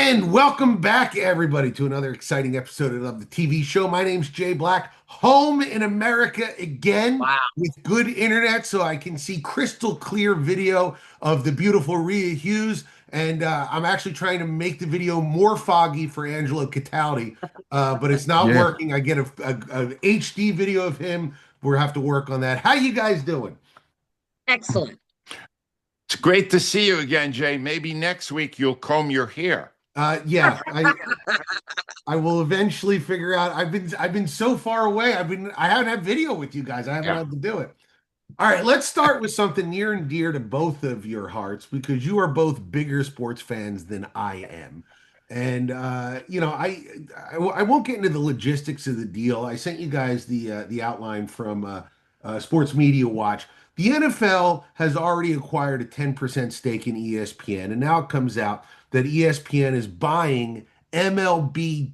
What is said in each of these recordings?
And welcome back, everybody, to another exciting episode of the TV show. My name's Jay Black, home in America again Wow. with good internet so I can see crystal clear video of the beautiful Rhea Hughes. And I'm actually trying to make the video more foggy for Angelo Cataldi, but it's not Yeah, working. I get a HD video of him. We'll have to work on that. How you guys doing? Excellent. it's great to see you again, Jay. Maybe next week you'll comb your hair. Yeah, I will eventually figure out. I've been so far away. I haven't had video with you guys. I haven't Yeah. had to do it. All right, let's start with something near and dear to both of your hearts because you are both bigger sports fans than I am. And I won't get into the logistics of the deal. I sent you guys the outline from Sports Media Watch. The NFL has already acquired a 10% stake in ESPN, and now it comes out that ESPN is buying MLB.TV.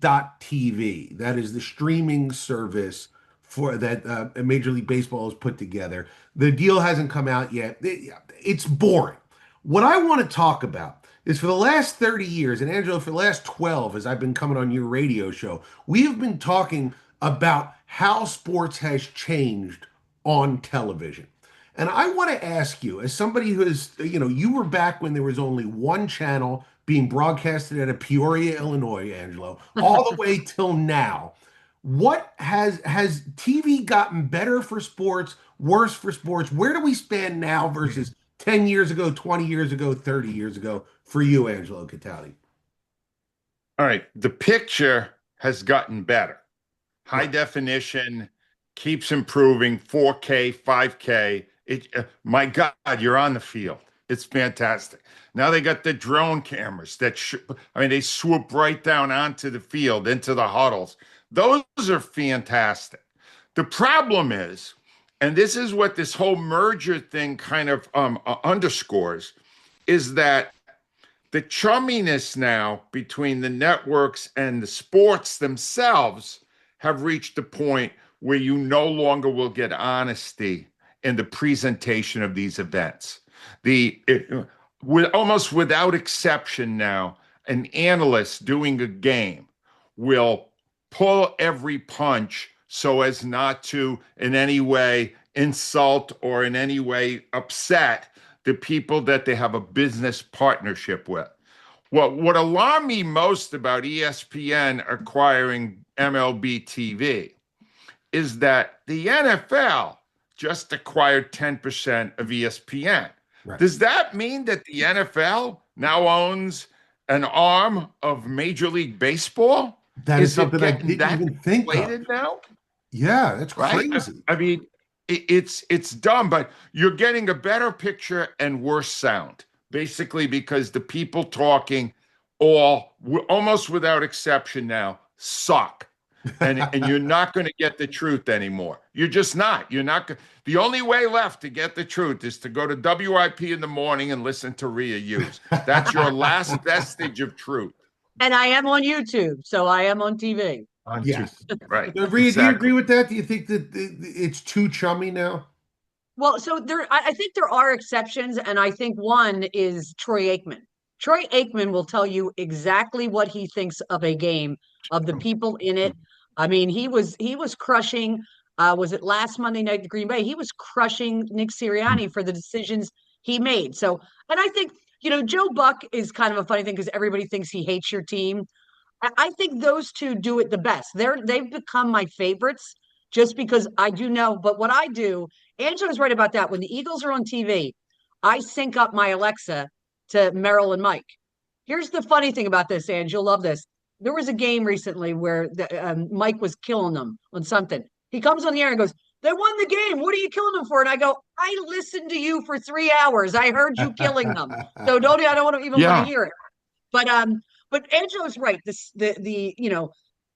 That is the streaming service for that Major League Baseball has put together. The deal hasn't come out yet. It's boring. What I want to talk about is for the last 30 years, and Angelo, for the last 12, as I've been coming on your radio show, we have been talking about how sports has changed on television. And I want to ask you, as somebody who is, you were back when there was only one channel being broadcasted out of Peoria, Illinois, Angelo, all the way till now. What has TV gotten better for sports, worse for sports? Where do we stand now versus 10 years ago, 20 years ago, 30 years ago for you, Angelo Cataldi? All right, the picture has gotten better. High Right. definition keeps improving, 4K, 5K. My God, you're on the field. It's fantastic. Now they got the drone cameras they swoop right down onto the field, into the huddles. Those are fantastic. The problem is, and this is what this whole merger thing kind of underscores, is that the chumminess now between the networks and the sports themselves have reached a point where you no longer will get honesty in the presentation of these events. Almost without exception now, an analyst doing a game will pull every punch so as not to in any way insult or in any way upset the people that they have a business partnership with. What alarmed me most about ESPN acquiring MLB TV is that the NFL just acquired 10% of ESPN. Right. Does that mean that the NFL now owns an arm of Major League Baseball? That is Is it something I getting didn't that even think of. inflated now? Yeah, that's Right? crazy. I mean, it's dumb, but you're getting a better picture and worse sound, basically because the people talking almost without exception now suck. And you're not going to get the truth anymore. You're just not. You're not. The only way left to get the truth is to go to WIP in the morning and listen to Rhea Hughes. That's your last vestige of truth. And I am on YouTube, so I am on TV. On to Yes. right, Rhea, do you agree exactly. with that? Do you think that it's too chummy now? Well, so I think there are exceptions, and I think one is Troy Aikman. Troy Aikman will tell you exactly what he thinks of a game, of the people in it. I mean, he was crushing. Was it last Monday night at Green Bay? He was crushing Nick Sirianni for the decisions he made. So, and I think Joe Buck is kind of a funny thing because everybody thinks he hates your team. I think those two do it the best. They've become my favorites just because I do know. But what I do, Angela's right about that. When the Eagles are on TV, I sync up my Alexa to Merrill and Mike. Here's the funny thing about this, Ange. You'll love this. There was a game recently where Mike was killing them on something. He comes on the air and goes, "They won the game. What are you killing them for?" And I go, "I listened to you for 3 hours. I heard you killing them. So don't. I don't want to even want to Yeah. hear it." But Angela's right. The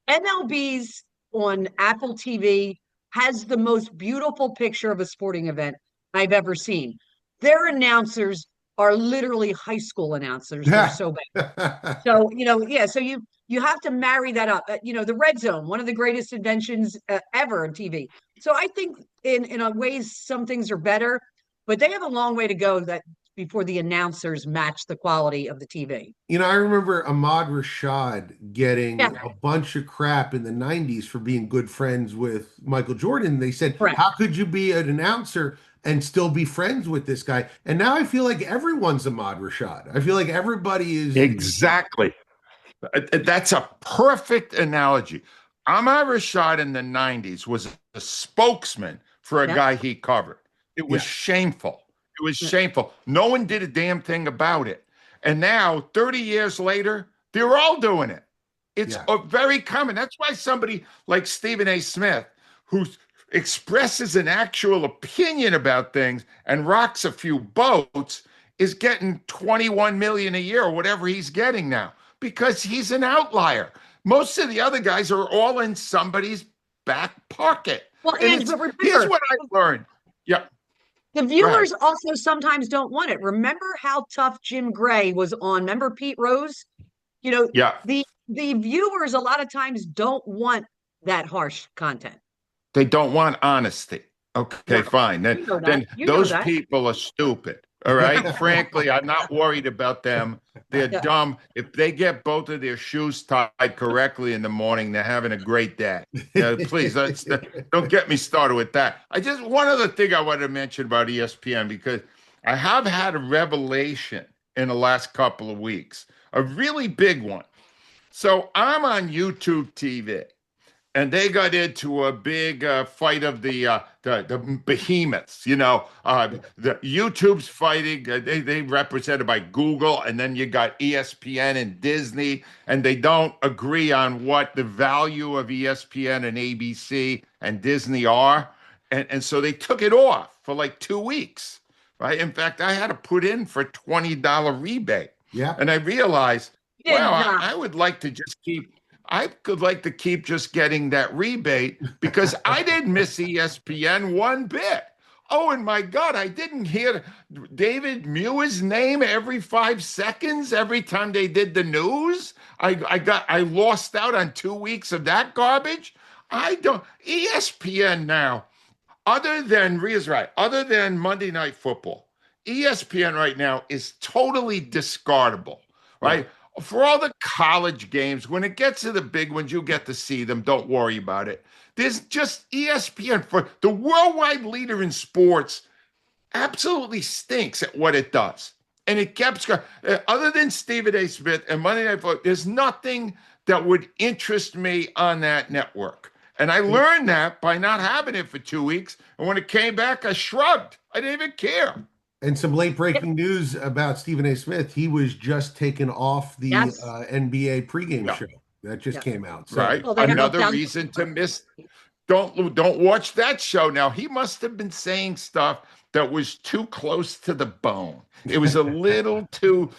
MLB's on Apple TV has the most beautiful picture of a sporting event I've ever seen. Their announcers are literally high school announcers. They're so bad. So, yeah, so you have to marry that up. The red zone, one of the greatest inventions ever on TV. So I think in a ways some things are better, but they have a long way to go that before the announcers match the quality of the TV. I remember Ahmad Rashad Yeah, getting a bunch of crap in the 90s for being good friends with Michael Jordan. They said, correct. how could you be an announcer and still be friends with this guy? And now I feel like everyone's Ahmad Rashad. I feel like everybody is. Exactly. That's a perfect analogy. Ahmad Rashad in the 90s was a spokesman for a Yeah, guy he covered. It was Yeah, shameful. It was yeah. shameful. No one did a damn thing about it. And now, 30 years later, they're all doing it. It's yeah. very common. That's why somebody like Stephen A. Smith, who expresses an actual opinion about things and rocks a few boats, is getting 21 million a year or whatever he's getting now because he's an outlier. Most of the other guys are all in somebody's back pocket. Well, And Ange, but here's remember, what I learned. Yeah, the go ahead. viewers also sometimes don't want it. Remember how tough Jim Gray was on? Remember Pete Rose? You know, Yeah, the viewers a lot of times don't want that harsh content. they don't want honesty. Okay, No, fine. Then you know that. then You know those that. people are stupid. All right. Frankly, I'm not worried about them. They're Yeah. dumb. If they get both of their shoes tied correctly in the morning, they're having a great day. Please, don't get me started with that. I just one other thing I wanted to mention about ESPN because I have had a revelation in the last couple of weeks, a really big one. So I'm on YouTube TV and they got into a big fight of the behemoths. The YouTube's fighting. They represented by Google, and then you got ESPN and Disney, and they don't agree on what the value of ESPN and ABC and Disney are, and so they took it off for like 2 weeks. Right. In fact, I had to put in for $20 rebate, Yeah. and I realized, Did well, not. I would like to just keep. I could like to keep just getting that rebate because I didn't miss ESPN one bit. Oh, and my God, I didn't hear David Muir's name every 5 seconds every time they did the news. I lost out on 2 weeks of that garbage. I don't ESPN now, other than Rhea's right, other than Monday Night Football, ESPN right now is totally discardable, Yeah. right? For all the college games, when it gets to the big ones, you get to see them. Don't worry about it. There's just ESPN for the worldwide leader in sports absolutely stinks at what it does. And it kept, other than Stephen A. Smith and Monday Night Football, there's nothing that would interest me on that network. And I learned that by not having it for 2 weeks. And when it came back, I shrugged. I didn't even care. And some late breaking news about Stephen A. Smith. He was just taken off the Yes. NBA pregame Yeah, show that just Yeah. came out. So, right. Well, they have no Another doubt. reason to miss. Don't watch that show now. He must have been saying stuff that was too close to the bone. It was a little too,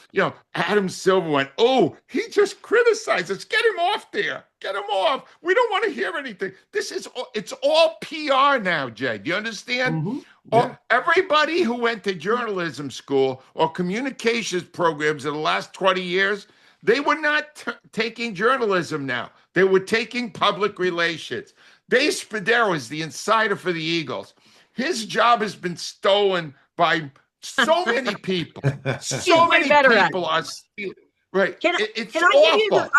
Adam Silver went, oh, he just criticized us. Get him off there. Get him off. We don't want to hear anything. It's all PR now, Jay. Do you understand? mhm, yeah. Everybody who went to journalism school or communications programs in the last 20 years, they were not taking journalism now. They were taking public relations. Dave Spadero is the insider for the Eagles. His job has been stolen by so many people. He's So way many better at it. people are stealing. Right. Can It's can I give you awful.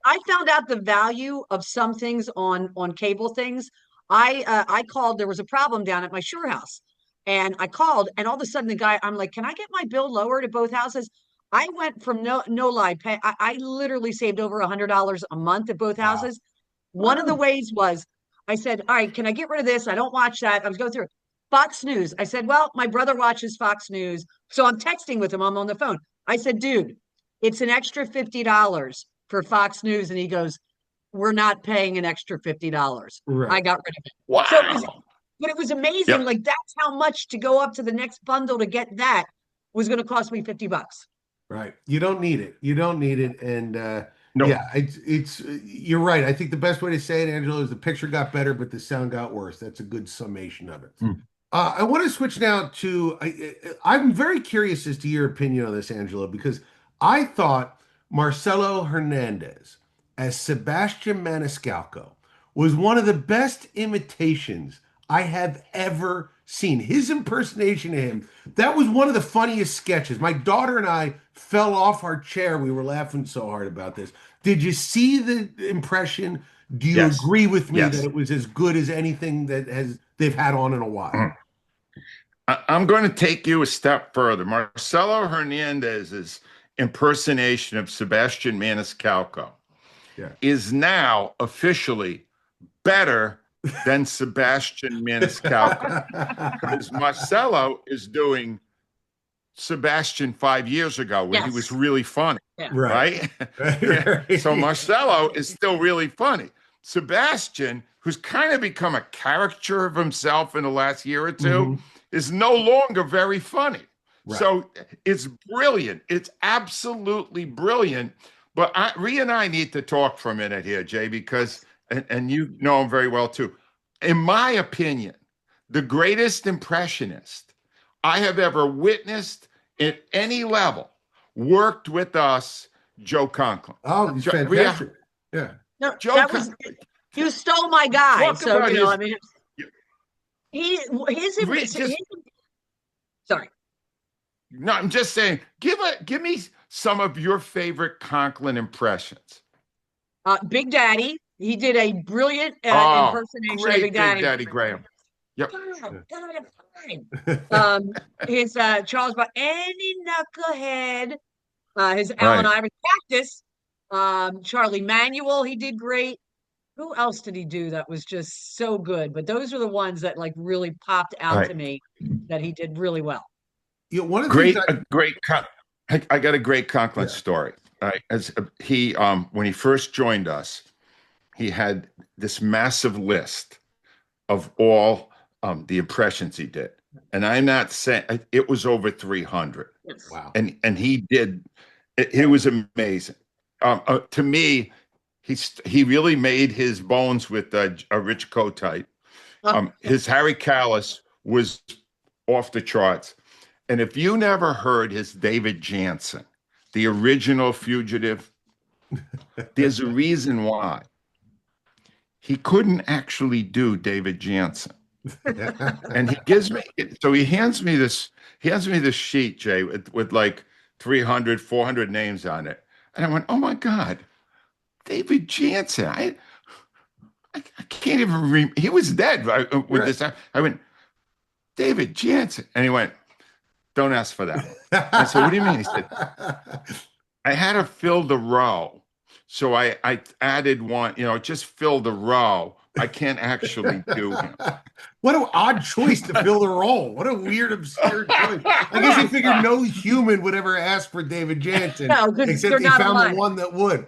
I found out the value of some things on cable things. I called, there was a problem down at my shore house. And I called, and all of a sudden the guy, I'm like, can I get my bill lowered at both houses? I went from no lie pay. I literally saved over $100 a month at both Wow. houses. One of the Wow. ways was I said, all right, can I get rid of this? I don't watch that. I was going through Fox News. I said, well, my brother watches Fox News. So I'm texting with him. I'm on the phone. I said, dude, it's an extra $50 for Fox News. And he goes, we're not paying an extra $50. I Right. got rid of it. So it was, Wow. but it was amazing. Yep. Like that's how much to go up to the next bundle to get that was going to cost me $50. Right. You don't need it. You don't need it. And No. yeah, it's you're right. I think the best way to say it, Angelo, is the picture got better, but the sound got worse. That's a good summation of it. Mm. I want to switch now to I'm very curious as to your opinion on this, Angelo, because I thought Marcelo Hernandez as Sebastian Maniscalco was one of the best imitations I have ever seen. His impersonation of him, that was one of the funniest sketches. My daughter and I fell off our chair. We were laughing so hard about this. Did you see the impression? Do you Yes. agree with me that Yes. it was as good as anything that has they've had on in a while? Mm. I'm going to take you a step further. Marcelo Hernandez's impersonation of Sebastian Maniscalco Yeah. is now officially better than Sebastian Maniscalco, because Marcelo is doing Sebastian 5 years ago when he was Yes. really funny, Yeah. right? Yeah. Right. So Marcelo is still really funny. Sebastian, who's kind of become a caricature of himself in the last year or two, Mhm. is no longer very funny. Right. So it's brilliant. It's absolutely brilliant. But Rhea and I need to talk for a minute here, Jay, because, and you know him very well too. In my opinion, the greatest impressionist I have ever witnessed at any level worked with us, Joe Conklin. Oh, he's Rhea, fantastic. Yeah. No, Joe, that was you stole my guy. talk So about I his, mean, he his just, sorry. no, I'm just saying, give me some of your favorite Conklin impressions. Big Daddy. He did a brilliant Oh, impersonation of Big great Big Daddy. Daddy Graham. Yep. God, God, I'm fine. His Charles, but any knucklehead. His Allen Right. Iverson Cactus. Charlie Manuel. He did great. Who else did he do that was just so good? But those are the ones that like really popped out Right. to me that he did really well. One of the things Great, a great. I got a great Conklin yeah. story. As he, when he first joined us, he had this massive list of all the impressions he did, and I'm not saying it was over 300, Yes. Wow. and he did. It was amazing. To me, he really made his bones with a Rich Kotite. His Harry Callis was off the charts. And if you never heard his David Jansen, the original fugitive, there's a reason why. He couldn't actually do David Jansen. And he gives me, so he hands me this sheet, Jay, with like 300, 400 names on it. And I went, oh my God, David Jansen. I can't even he was dead, right? With Right. this. I went, David Jansen. And he went, don't ask for that one. I said, what do you mean? He said, I had to fill the row. So I added one, just fill the row. I can't actually do him. What an odd choice to fill the role. What a weird, obscure choice. I guess he figured no human would ever ask for David Jansen, No, because except they're he not found the alive. one that would.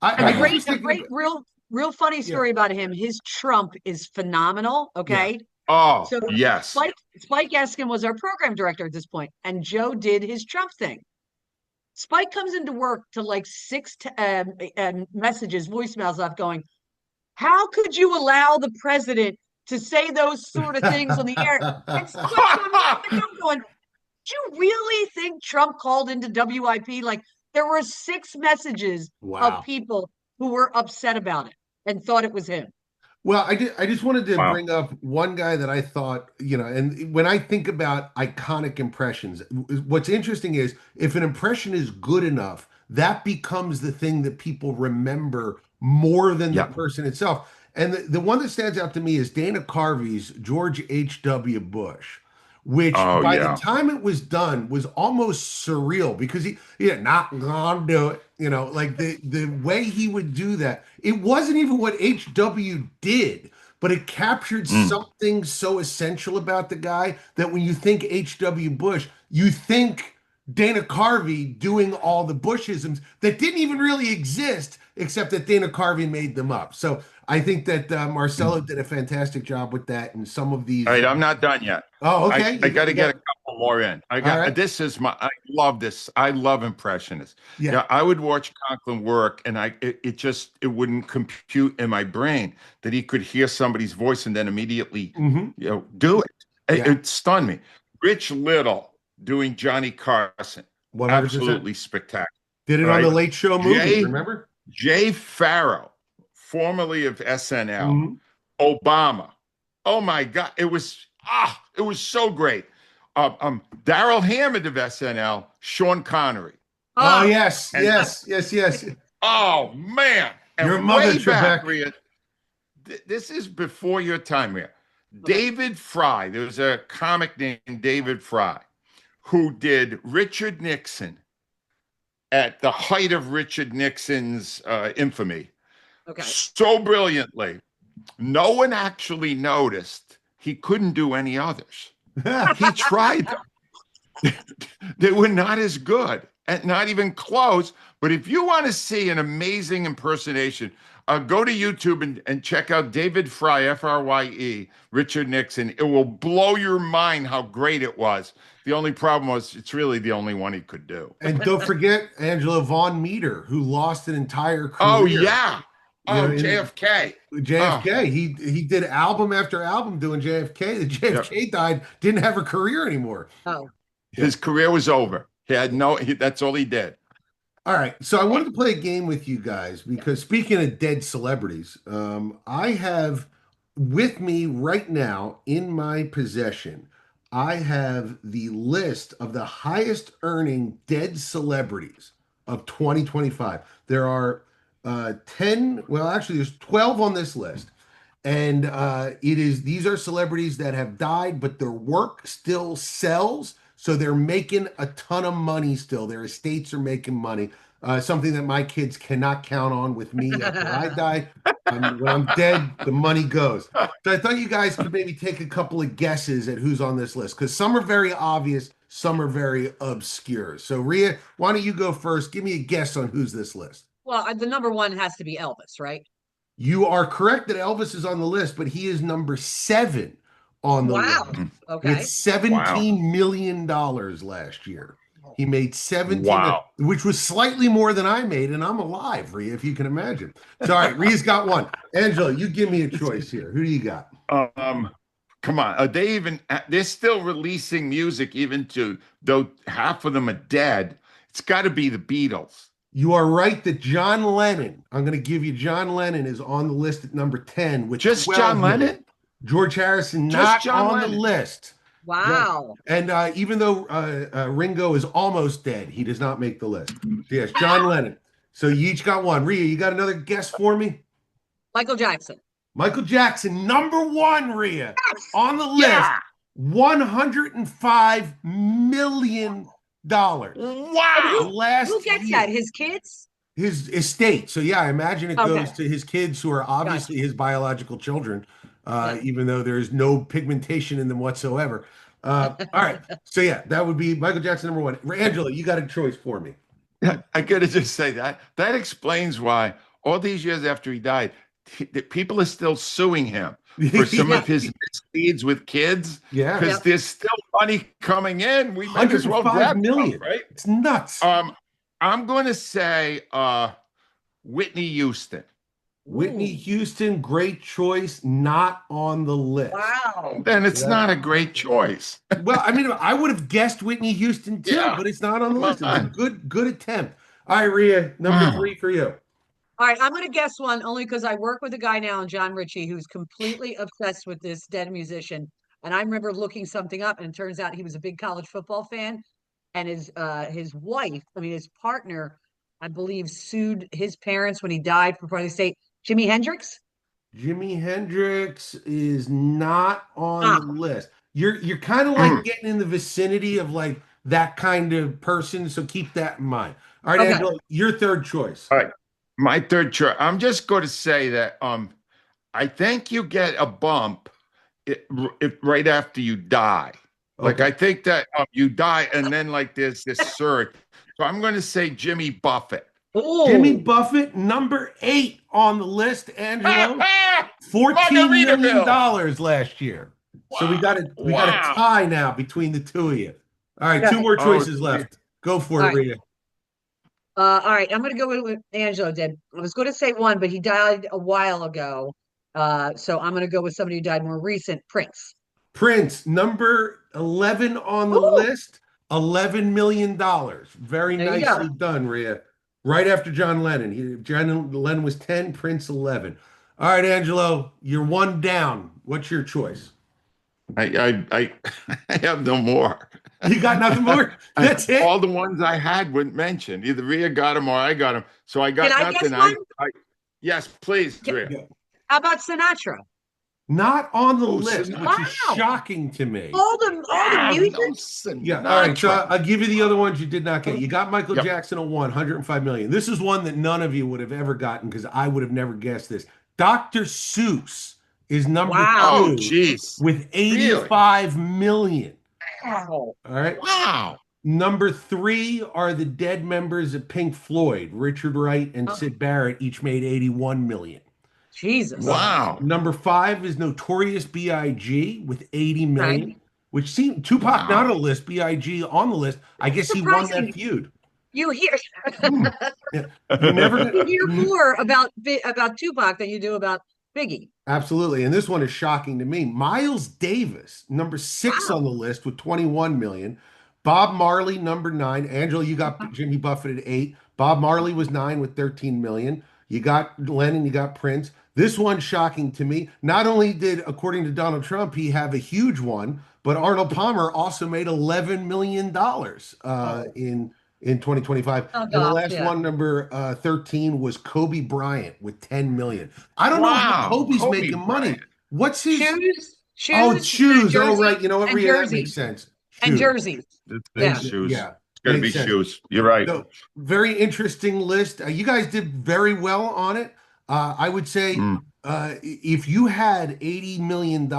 A I just was a thinking great, about, real funny yeah, story about him. His Trump is phenomenal. yeah. Okay. Oh, So yes. Spike Eskin was our program director at this point, and Joe did his Trump thing. Spike comes into work to like messages, voicemails off going, how could you allow the president to say those sort of things on the air? And Spike's on the phone going, do you really think Trump called into WIP? Like there were 6 messages of Wow. people who were upset about it and thought it was him. Well, I just wanted to Wow. bring up one guy that I thought, and when I think about iconic impressions, what's interesting is if an impression is good enough, that becomes the thing that people remember more than the Yeah. person itself. And the one that stands out to me is Dana Carvey's George H.W. Bush, which Oh, by the yeah. time it was done was almost surreal because he not gonna do it. Like the way he would do that, it wasn't even what HW did, but it captured Mm. something so essential about the guy that when you think HW Bush, you think Dana Carvey doing all the Bushisms that didn't even really exist, except that Dana Carvey made them up. So I think that Marcelo did a fantastic job with that, and some of All these. right, I'm not done yet. Oh, I, okay. I got to get a couple more in. All right. This is I love this. I love impressionists. Yeah. I would watch Conklin work, and it wouldn't compute in my brain that he could hear somebody's voice and then immediately, Hmm. do it. Yeah. It stunned me. Rich Little doing Johnny Carson, 100%. absolutely spectacular. Did it on the Right? Late Show movies, remember? Jay Farrow, formerly of SNL, Hmm. Obama. Oh my God, it was it was so great. Daryl Hammond of SNL, Sean Connery. Oh, Ah, yes, And yes, yes, yes. oh man. Your And mother, way back, Trebek. Rhea, this is before your time, Rhea. okay. David Fry, there was a comic named David Fry who did Richard Nixon at the height of Richard Nixon's infamy Okay. so brilliantly. No one actually noticed he couldn't do any others. He tried them. They were not as good and not even close. But if you want to see an amazing impersonation, go to YouTube and check out David Fry, Frye, Richard Nixon. It will blow your mind how great it was. The only problem was it's really the only one he could do. And don't forget Angelo Von Meter, who lost an entire Oh, career. yeah. You Oh, know, in JFK. Oh, JFK, he did album after album doing JFK. The yep. JFK died, didn't have a career anymore. Oh, Yeah. His career was over. He had that's all he did. All right, so I wanted to play a game with you guys because speaking of dead celebrities, I have with me right now in my possession, I have the list of the highest earning dead celebrities of 2025. There are 10, well, actually, there's 12 on this list. And these are celebrities that have died, but their work still sells. So they're making a ton of money still. Their estates are making money. Something that my kids cannot count on with me after I die. When I'm dead, the money goes. So I thought you guys could maybe take a couple of guesses at who's on this list because some are very obvious, some are very obscure. So Rhea, why don't you go first? Give me a guess on who's this list. well, the number one has to be Elvis, right? You are correct that Elvis is on the list, but he is number 7 on the Wow. list with Okay. Wow. $17 million last year. He made 17, Wow. which was slightly more than I made, and I'm alive, Rhea, if you can imagine. So, all right, Rhea's got one. Angelo, you give me a choice here. Who do you got? Come on. They're still releasing music even though half of them are dead. It's got to be the Beatles. You are right that John Lennon, I'm going to give you John Lennon is on the list at number 10 with Just 12 John million. Lennon? George Harrison Just not John on the Lennon. list. Wow. And even though Ringo is almost dead, he does not make the list. Yes, John Lennon. So you each got one. Rhea, you got another guess for me? Michael Jackson. Michael Jackson, number 1, Rhea, on the list, Yeah. $105 million And Wow. last who gets year. that? His kids? His estate. So yeah, I imagine it Okay. goes to his kids who are obviously his biological children, Yeah. even though there's no pigmentation in them whatsoever. All right. So yeah, that would be Michael Jackson number 1. Angela, you got a choice for me. I got to just say that. That explains why all these years after he died, the people are still suing him for some Yeah. of his misdeeds with kids Yeah. because Yep. there's still money coming in. We might as well 105 grab some, million. right? It's nuts. I'm going to say Whitney Houston. Whitney Ooh. Houston, great choice, not on the list. Wow. Then it's Yeah. not a great choice. Well, I mean, I would have guessed Whitney Houston too, Yeah. but it's not on the Come list. It was a on. good attempt. All right, Rhea, number Mm. 3 for you. All right, I'm going to guess one only because I work with a guy now, John Ritchie, who's completely obsessed with this dead musician. And I remember looking something up, and it turns out he was a big college football fan. And his wife, I mean his partner, I believe, sued his parents when he died for part of the estate. Jimi Hendrix? Jimi Hendrix is not on Ah, the list. You're kind of like Mm. getting in the vicinity of like that kind of person, so keep that in mind. All right, okay. Angela, your third choice. All right. My third choice. I'm just going to say that I think you get a bump if right after you die. Like Okay. I think that you die and then like there's this surge. So I'm going to say Jimmy Buffett. Jimmy Oh, Buffett, number 8 on the list, Angelo. $14 million Margaritaville. last year. So we Wow. got a Wow. tie now between the two of you. All right, okay. 2 more Oh, choices left. Go for All it, right. Rhea. All right, I'm going to go with what Angelo did. I was going to say one, but he died a while ago. So I'm going to go with somebody who died more recent, Prince. Prince, number 11 on the Ooh, list, $11 million. Very there you go. nicely done, Rhea. Right after John Lennon. John Lennon was 10, Prince 11. All right, Angelo, you're one down. What's your choice? I I have no more. You got nothing more? That's All it? the ones I had weren't mentioned. Either Rhea got them or I got them. So I Can got I guess nothing. one? Yes, please, Ca- Rhea. Yeah. How about Sinatra? Not on the Oh, list, which is Sinatra. Wow. shocking to me. All the Wow, music. no Yeah, all right. So Sinatra. I'll give you the other ones you did not get. You got Michael Yep. Jackson on one, 105 million. This is one that none of you would have ever gotten because I would have never guessed this. Dr. Seuss is number Wow. Oh, two geez. with Really? 85 million. Wow. All right. Wow. Number three are the dead members of Pink Floyd. Richard Wright and Oh, Sid Barrett each made 81 million. Jesus. Wow. Number five is Notorious B.I.G. with 80 Okay. million, which seemed Tupac not on Wow. the list, B.I.G. on the list. I It's guess he won that surprising. feud. You hear Hmm. Yeah. You're never you gonna hear more about Tupac than you do about Biggie. absolutely. And this one is shocking to me. Miles Davis, number six on Wow. the list with 21 million. Bob Marley, number nine. Angela, you got Jimmy Buffett at eight. Bob Marley was nine with 13 million. You got Lennon, you got Prince. This one's shocking to me. Not only did, according to Donald Trump, he have a huge one, but Arnold Palmer also made $11 million Oh, in 2025. oh And the gosh, last yeah. one, number 13, was Kobe Bryant with 10 million. I don't know how Wow. Kobe's Kobe making money. Bryant. What's his? Shoes, Oh, shoes, shoes. Oh, jersey, right. You know what, and Rhea? That makes jerseys, sense. and Shoes. jerseys. It's Yeah. shoes. Yeah, It's got to be makes sense. shoes. You're right. So, very interesting list. You guys did very well on it. I would say Mm. if you had $80 million,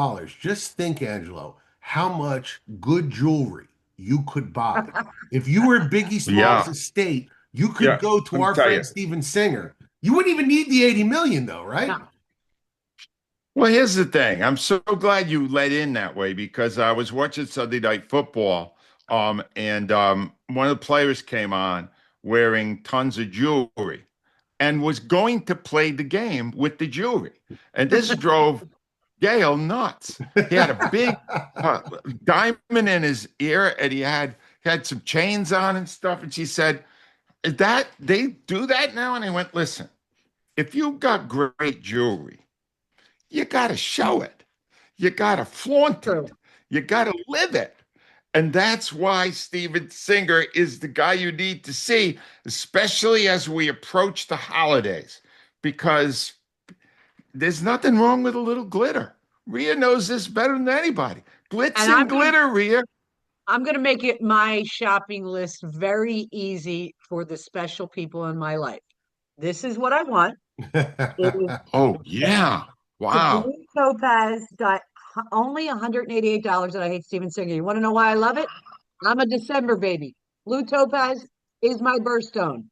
just think, Angelo, how much good jewelry you could buy. If you were Biggie Smalls' Yeah. estate, you could Yeah. go to Let me our tell friend you. Steven Singer. You wouldn't even need the 80 million, though, right? No. Well, here's the thing. I'm so glad you let in that way because I was watching Sunday Night Football, and one of the players came on wearing tons of jewelry and was going to play the game with the jewelry. And this drove Gail nuts. He had a big uh, diamond in his ear, and he had some chains on and stuff. And she said, "Is that they do that now?" And I went, "Listen, if you got great jewelry, you got to show it. You got to flaunt True. it. You got to live it." And that's why Steven Singer is the guy you need to see, especially as we approach the holidays, because there's nothing wrong with a little glitter. Rhea knows this better than anybody. Glitz And and glitter, Rhea. I'm gonna make it my shopping list very easy for the special people in my life. This is what I want. It is Oh, yeah. It's a Wow. blue topaz, got only $188, and I hate Steven Singer. You want to know why I love it? I'm a December baby. Blue topaz is my birthstone.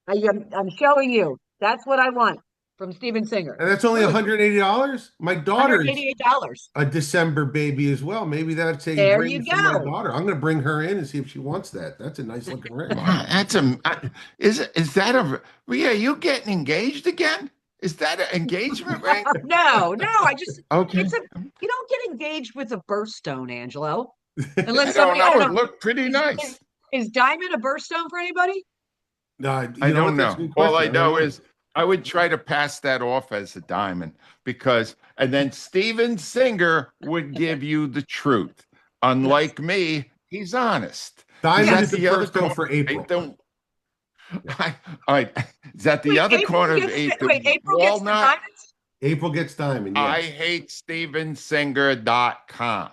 I'm showing you. That's what I want from Steven Singer. And that's only Really, $180. My daughter's $188. a December baby as well. Maybe that's a There ring you for my go. daughter. I'm going to bring her in and see if she wants that. That's a nice looking ring. Wow. Is that a Rhea, are you getting engaged again? Is that an engagement ring? No, no, I just Okay. it's a you don't get engaged with a birthstone, Angelo. I Unless don't somebody, I know. don't It know, looked pretty is is, nice. is diamond a birthstone for anybody? I You know what? don't That's a know. good All question. I I don't know know. is I would try to pass that off as a diamond because, and then Steven Singer would give you the truth. Yes. Unlike me, he's honest. Is Diamond that is a the other birthstone corner for of eighth? April. All right. Is that the other corner of eighth April gets the walnut? diamonds? April gets diamond, I yes. hate stevensinger.com.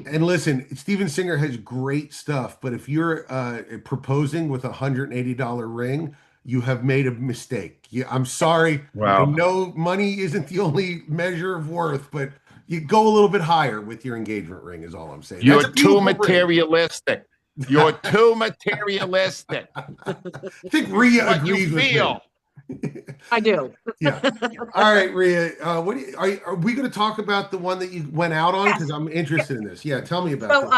And listen, Steven Singer has great stuff, but if you're proposing with $180 ring, you have made a mistake. I'm sorry. I Well, know money isn't the only measure of worth, but you go a little bit higher with your engagement ring, is all I'm saying. That's you're a too beautiful ring. materialistic. You're too materialistic. I think It's Rhea what you agrees with me. feel. I do. Yeah. All right, Rhea. What do you, are we going to talk about the one that you went out on? Because Yes. I'm interested in this. Yeah, tell me about So, this.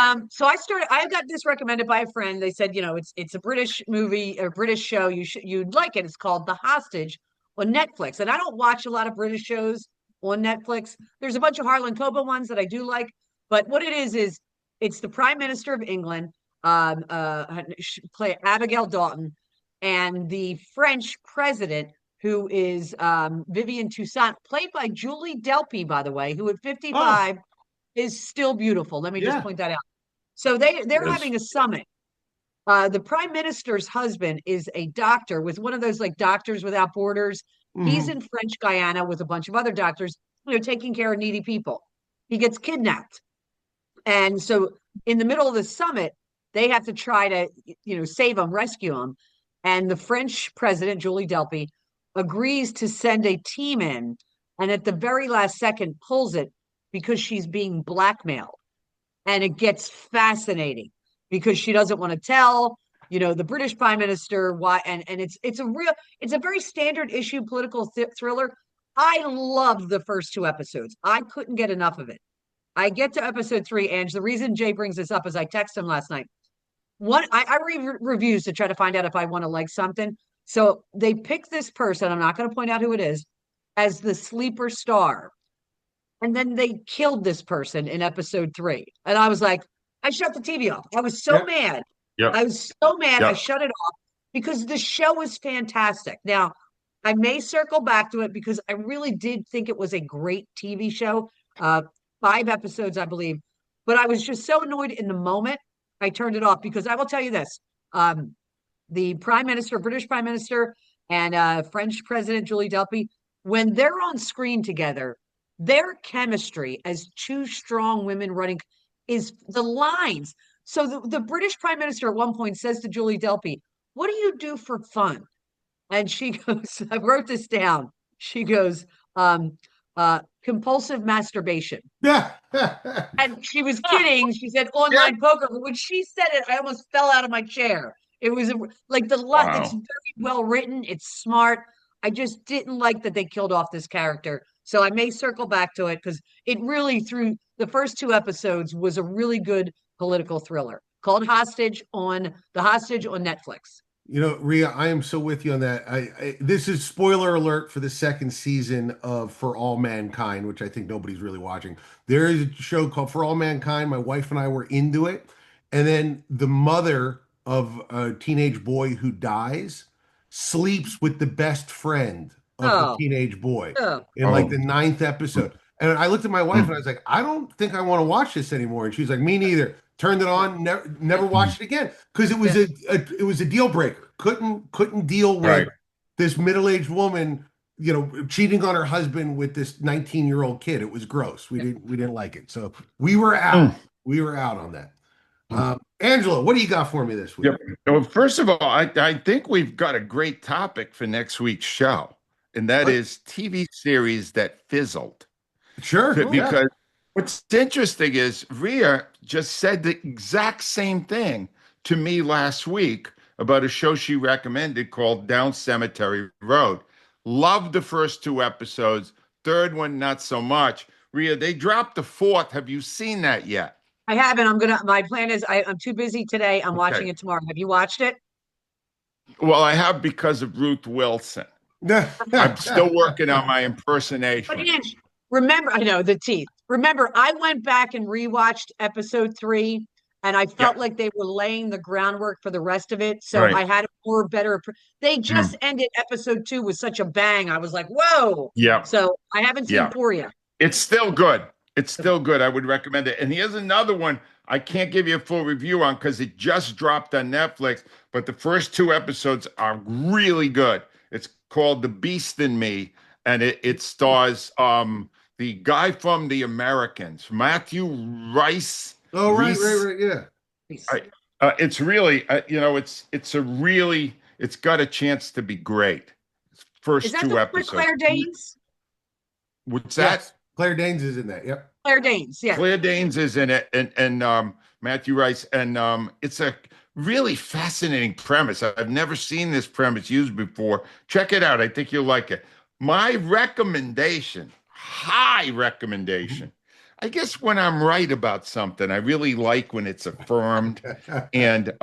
I got this recommended by a friend. They said, it's a British movie or British show. You'd like it. It's called The Hostage on Netflix. And I don't watch a lot of British shows on Netflix. There's a bunch of Harlan Coben ones that I do like, but what it is it's the Prime Minister of England, play Abigail Dalton, and the French president, who is Vivian Toussaint, played by Julie Delpy, by the way, who at Oh, 55 is still beautiful. Let me just Yeah. point that out. So they're Yes. having a summit. The prime minister's husband is a doctor with one of those like Doctors Without Borders. He's Hmm. in French Guiana with a bunch of other doctors, taking care of needy people. He gets kidnapped. And so in the middle of the summit, they have to try to, save him, rescue him. And the French president, Julie Delpy, agrees to send a team in, and at the very last second pulls it because she's being blackmailed. And it gets fascinating because she doesn't want to tell, the British prime minister why. And it's a very standard issue political thriller. I loved the first two episodes. I couldn't get enough of it. I get to episode 3, and the reason Jay brings this up is I texted him last night. I read reviews to try to find out if I want to like something. So they picked this person, I'm not going to point out who it is, as the sleeper star. And then they killed this person in episode 3. And I was like, I shut the TV off. I was so Yeah. mad. Yep. I was so mad. I Yep. shut it off because the show was fantastic. Now, I may circle back to it because I really did think it was a great TV show. 5 episodes, I believe. But I was just so annoyed in the moment. I turned it off because I will tell you this. The prime minister, British prime minister, and French president Julie Delpy, when they're on screen together, their chemistry as two strong women running is the lines. So the British prime minister at one point says to Julie Delpy, "What do you do for fun?" And she goes, I wrote this down. She goes, compulsive masturbation. Yeah. And she was kidding. She said Yeah. online poker. But when she said it, I almost fell out of my chair. It was like it's Wow. very well written. It's smart. I just didn't like that they killed off this character. So I may circle back to it because it really, through the first 2 episodes, was a really good political thriller called The Hostage on Netflix. Rhea, I am so with you on that. This is spoiler alert for the second season of For All Mankind, which I think nobody's really watching. There is a show called For All Mankind. My wife and I were into it, and then the mother of a teenage boy who dies sleeps with the best friend of the Oh, teenage boy oh, in like Oh. the ninth episode. And I looked at my wife and I was like, I don't think I want to watch this anymore. And she's like, me neither. Turned it on, never watched it again because it was yeah. it was a deal breaker. Couldn't deal with Right. this middle-aged woman, cheating on her husband with this 19-year-old kid. It was gross. We didn't like it. So we were out. Mm. We were out on that. Angelo, what do you got for me this week? Yep. Well, first of all, I think we've got a great topic for next week's show, and that What? is TV series that fizzled. Sure. Yeah. Because what's interesting is Rhea just said the exact same thing to me last week about a show she recommended called Down Cemetery Road. Loved the first 2 episodes. Third one, not so much. Rhea, they dropped the fourth. Have you seen that yet? I haven't. My plan is I'm too busy today. I'm Okay. watching it tomorrow. Have you watched it? Well, I have because of Ruth Wilson. I'm still working on my But impersonation. Ange, remember, I know the teeth. Remember, I went back and rewatched episode 3, and I Yeah, felt like they were laying the groundwork for the rest of it. So right. I had a more better. They just Mm. ended episode 2 with such a bang. I was like, whoa. Yeah, So I haven't seen yeah. 4 yet. It's still good. It's still good. I would recommend it. And here's another one I can't give you a full review on because it just dropped on Netflix, but the first 2 episodes are really good. It's called The Beast in Me, and it stars the guy from The Americans, Matthew Rice. Oh, right, Reese. right, right. Yeah. It's really, it's got a chance to be great. Is First that the two one with episodes. Claire Danes? What's that? Yes. Claire Danes is in that. Yep. Claire Danes, yeah. Claire Danes is in it, and Matthew Rice, and it's a really fascinating premise. I've never seen this premise used before. Check it out. I think you'll like it. My recommendation, high recommendation. I guess when I'm right about something, I really like when it's affirmed. And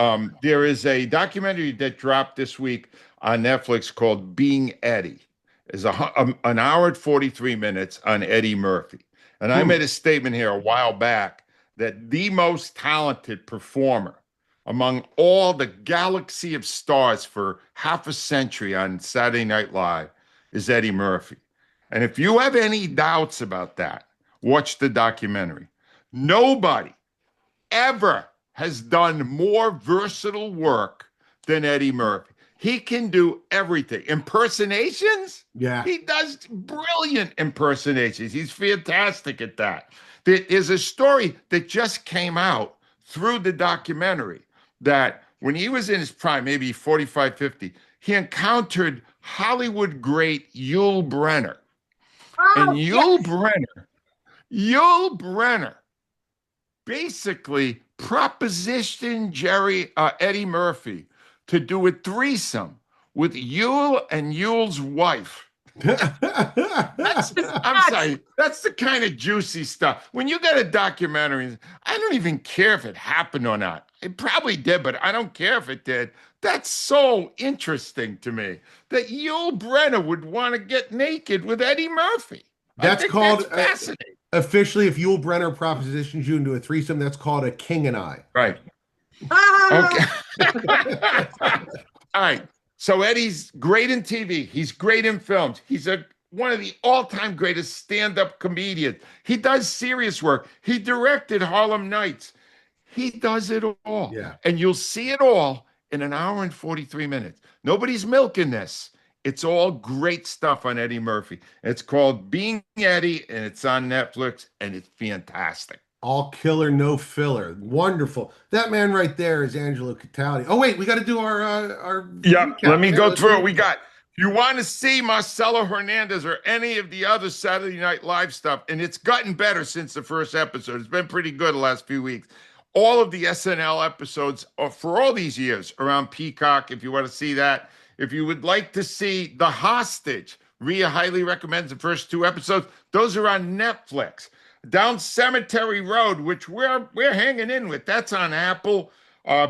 there is a documentary that dropped this week on Netflix called Being Eddie. It's an hour and 43 minutes on Eddie Murphy. And I made a statement here a while back that the most talented performer among all the galaxy of stars for half a century on Saturday Night Live is Eddie Murphy. And if you have any doubts about that, watch the documentary. Nobody ever has done more versatile work than Eddie Murphy. He can do everything. Impersonations, Yeah. he does brilliant impersonations. He's fantastic at that. There is a story that just came out through the documentary that when he was in his prime, maybe 45, 50, he encountered Hollywood great Yul Brynner. And Oh, yes. Yul Brynner basically propositioned Eddie Murphy to do a threesome with Yule and Yule's wife. I'm That's sorry, that's the kind of juicy stuff. When you got a documentary, I don't even care if it happened or not. It probably did, but I don't care if it did. That's so interesting to me that Yul Brynner would want to get naked with Eddie Murphy. I That's think that's called fascinating. officially, if Yul Brenner propositions you into a threesome, that's called a king and I. Right. ah, Okay. All right. So Eddie's great in TV. He's great in films. He's one of the all-time greatest stand-up comedians. He does serious work. He directed Harlem Nights. He does it all. Yeah. And you'll see it all in an hour and 43 minutes. Nobody's milking this. It's all great stuff on Eddie Murphy. It's called Being Eddie, and it's on Netflix, and it's fantastic. All killer, no filler. Wonderful. That man right there is Angelo Cataldi. Oh wait, we got to do our Yeah, let recap. me Yeah, go let's do through it. it. We got, you want to see Marcelo Hernandez or any of the other Saturday Night Live stuff, and it's gotten better since the first episode. It's been pretty good the last few weeks. All of the SNL episodes are for all these years around Peacock, if you want to see that. If you would like to see The Hostage, Rhea highly recommends the first two episodes. Those are on Netflix. Down Cemetery Road, which we're hanging in with, that's on Apple.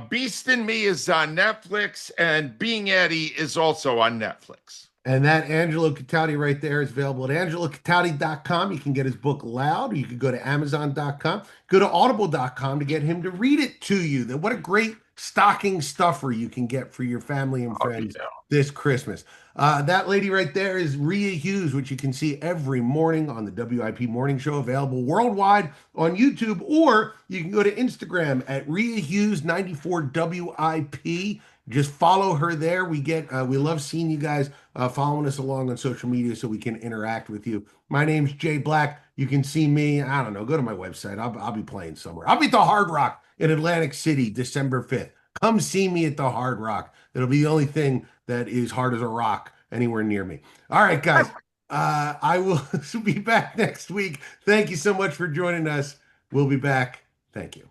Beast in Me is on Netflix, and Being Eddie is also on Netflix. And that Angelo Cataldi right there is available at angelocataudi.com. You can get his book Loud. You can go to amazon.com. Go to audible.com to get him to read it to you. What a great stocking stuffer you can get for your family and Oh, friends yeah. this Christmas. That lady right there is Rhea Hughes, which you can see every morning on the WIP Morning Show, available worldwide on YouTube, or you can go to Instagram at Rhea Hughes 94 WIP. Just follow her there. We love seeing you guys following us along on social media so we can interact with you. My name's Jay Black. You can see me. I don't know. Go to my website. I'll be playing somewhere. I'll be at the Hard Rock in Atlantic City, December 5th. Come see me at the Hard Rock. It'll be the only thing that is hard as a rock anywhere near me. All right, guys. I will be back next week. Thank you so much for joining us. We'll be back. Thank you.